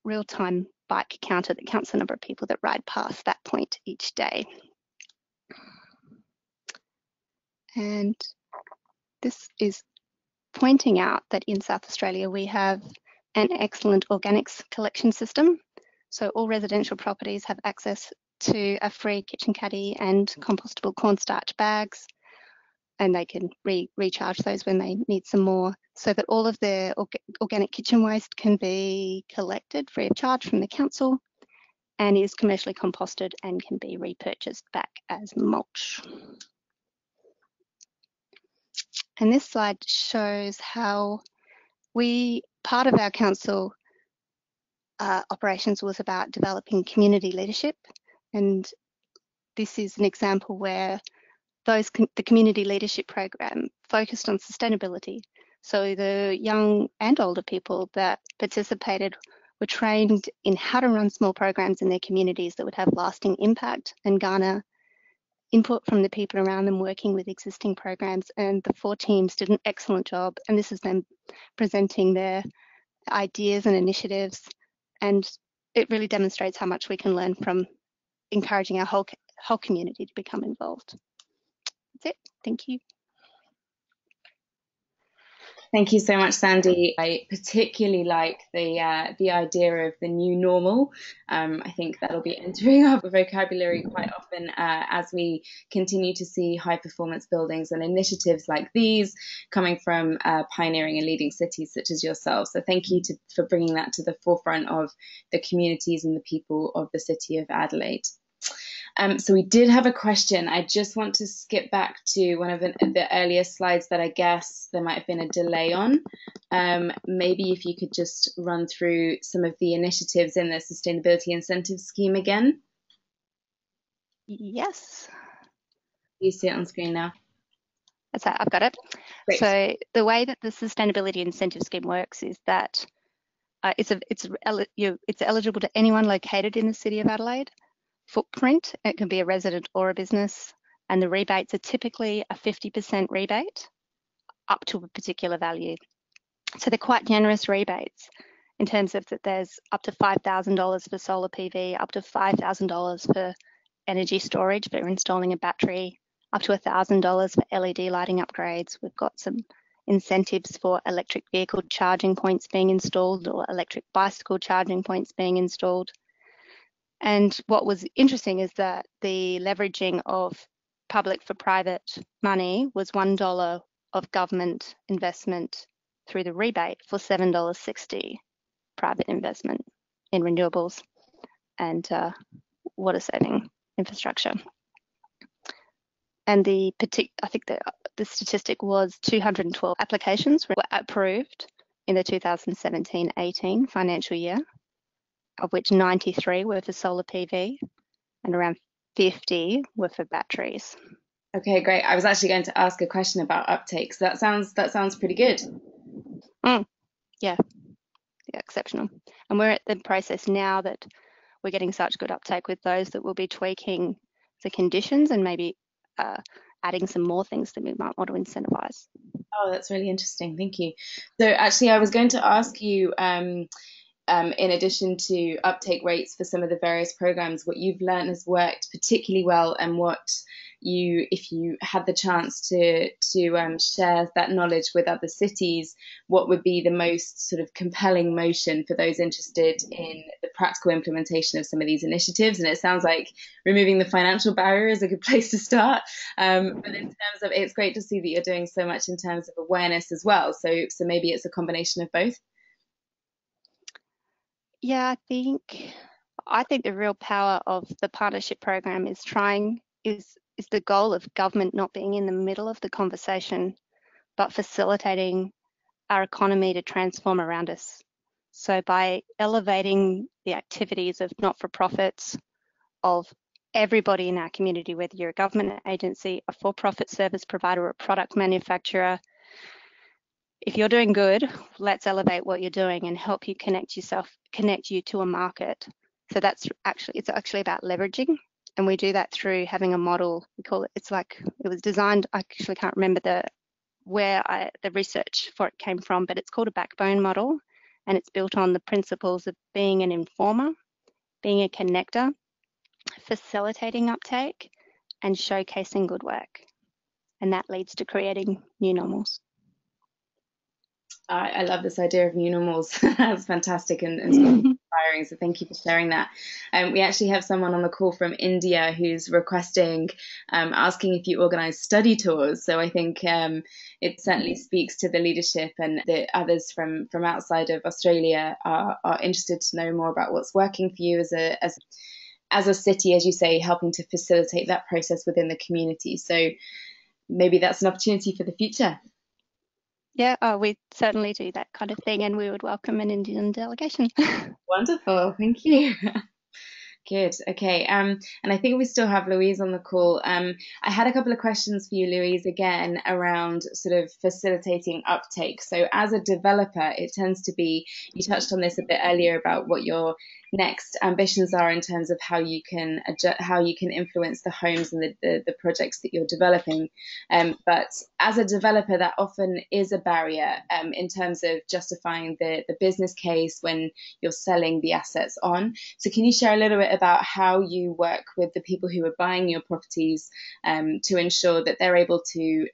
real-time bike counter that counts the number of people that ride past that point each day. And this is pointing out that in South Australia, we have an excellent organics collection system. So all residential properties have access to a free kitchen caddy and compostable cornstarch bags, and they can recharge those when they need some more, so that all of their organic kitchen waste can be collected free of charge from the council and is commercially composted and can be repurchased back as mulch. And this slide shows how part of our council operations was about developing community leadership. And this is an example where the community leadership program focused on sustainability. So the young and older people that participated were trained in how to run small programs in their communities that would have lasting impact and garner input from the people around them working with existing programs. And the 4 teams did an excellent job. And this is them presenting their ideas and initiatives. And it really demonstrates how much we can learn from encouraging our whole community to become involved. That's it. Thank you. Thank you so much, Sandy. I particularly like the idea of the new normal. I think that'll be entering our vocabulary quite often as we continue to see high performance buildings and initiatives like these coming from pioneering and leading cities such as yourself. So thank you for bringing that to the forefront of the communities and the people of the city of Adelaide. So we did have a question. I just want to skip back to one of the earlier slides that I guess there might have been a delay on. Maybe if you could just run through some of the initiatives in the Sustainability Incentive Scheme again. Yes. You see it on screen now. That's it, I've got it. Great. So the way that the Sustainability Incentive Scheme works is that it's eligible to anyone located in the City of Adelaide. Footprint, it can be a resident or a business, and the rebates are typically a 50% rebate up to a particular value. So they're quite generous rebates in terms of that there's up to $5,000 for solar PV, up to $5,000 for energy storage for installing a battery, up to $1,000 for LED lighting upgrades. We've got some incentives for electric vehicle charging points being installed or electric bicycle charging points being installed. And what was interesting is that the leveraging of public for private money was $1 of government investment through the rebate for $7.60 private investment in renewables and water saving infrastructure. And I think the statistic was 212 applications were approved in the 2017-18 financial year, of which 93 were for solar PV and around 50 were for batteries. Okay, great. I was actually going to ask a question about uptake. So that sounds pretty good. Yeah, exceptional. And we're at the process now that we're getting such good uptake with those that we'll be tweaking the conditions and maybe adding some more things that we might want to incentivize. Oh, that's really interesting. Thank you. So actually, I was going to ask you, in addition to uptake rates for some of the various programs, what you've learned has worked particularly well, and what if you had the chance to share that knowledge with other cities, what would be the most sort of compelling motion for those interested in the practical implementation of some of these initiatives? And it sounds like removing the financial barrier is a good place to start. But in terms of, it's great to see that you're doing so much in terms of awareness as well. So maybe it's a combination of both. Yeah, I think the real power of the partnership program is the goal of government not being in the middle of the conversation, but facilitating our economy to transform around us. So by elevating the activities of not-for-profits, of everybody in our community, whether you're a government agency, a for-profit service provider, or a product manufacturer, if you're doing good, let's elevate what you're doing and help you connect you to a market. So it's actually about leveraging. And we do that through having a model. We call it, it was designed, I actually can't remember the research for it came from, but it's called a backbone model. And it's built on the principles of being an informer, being a connector, facilitating uptake, and showcasing good work. And that leads to creating new normals. I love this idea of new normals. That's fantastic and inspiring. So thank you for sharing that. We actually have someone on the call from India who's requesting, asking if you organise study tours. So I think it certainly speaks to the leadership, and the others from outside of Australia are interested to know more about what's working for you as a city, as you say, helping to facilitate that process within the community. So maybe that's an opportunity for the future. Yeah, we certainly do that kind of thing, and we would welcome an Indian delegation. Wonderful, thank you. Good. Okay. And I think we still have Louise on the call. I had a couple of questions for you, Louise, again, around sort of facilitating uptake. So as a developer, it tends to be, you touched on this a bit earlier about what your next ambitions are in terms of how you can influence the homes and the projects that you're developing. But as a developer, that often is a barrier in terms of justifying the business case when you're selling the assets on. So can you share a little bit about how you work with the people who are buying your properties to ensure that they're able to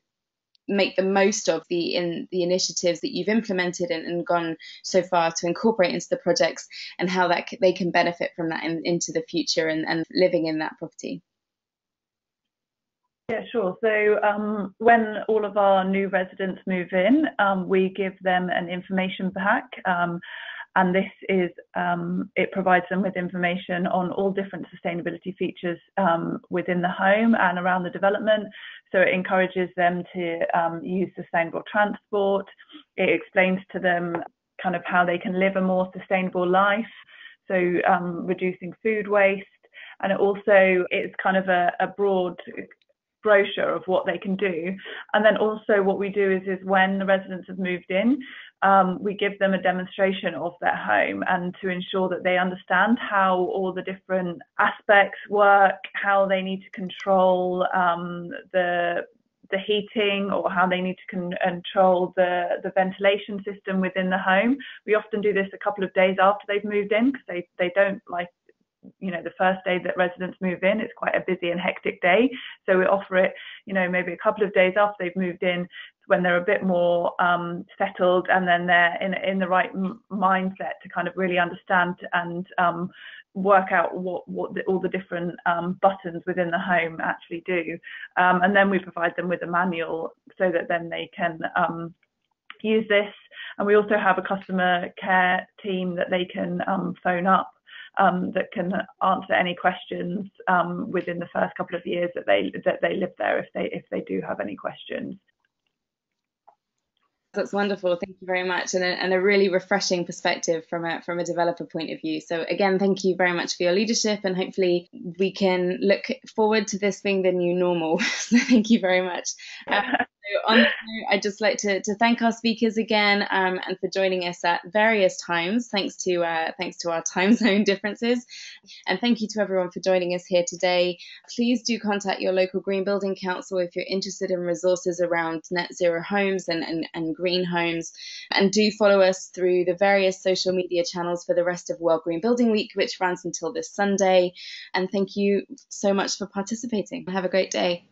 make the most of the initiatives that you've implemented and gone so far to incorporate into the projects, and how that they can benefit from that into the future and living in that property. Yeah, sure. So when all of our new residents move in, we give them an information pack, and this is it provides them with information on all different sustainability features within the home and around the development. So it encourages them to use sustainable transport. It explains to them kind of how they can live a more sustainable life, so reducing food waste. And it also is kind of a broad brochure of what they can do. And then also what we do is when the residents have moved in, we give them a demonstration of their home, and to ensure that they understand how all the different aspects work, how they need to control the heating, or how they need to control the ventilation system within the home. We often do this a couple of days after they've moved in, because they don't like, you know, the first day that residents move in, it's quite a busy and hectic day. So we offer it, you know, maybe a couple of days after they've moved in, when they're a bit more settled, and then they're in the right mindset to kind of really understand and work out what all the different buttons within the home actually do. And then we provide them with a manual so that then they can use this. And we also have a customer care team that they can phone up, that can answer any questions within the first couple of years that they live there, if they do have any questions. That's wonderful. Thank you very much, and a really refreshing perspective from a developer point of view. So again, thank you very much for your leadership, and hopefully we can look forward to this being the new normal. So thank you very much. So on that note, I'd just like to thank our speakers again, and for joining us at various times, thanks to our time zone differences. And thank you to everyone for joining us here today. Please do contact your local Green Building Council if you're interested in resources around net zero homes and green homes. And do follow us through the various social media channels for the rest of World Green Building Week, which runs until this Sunday. And thank you so much for participating. Have a great day.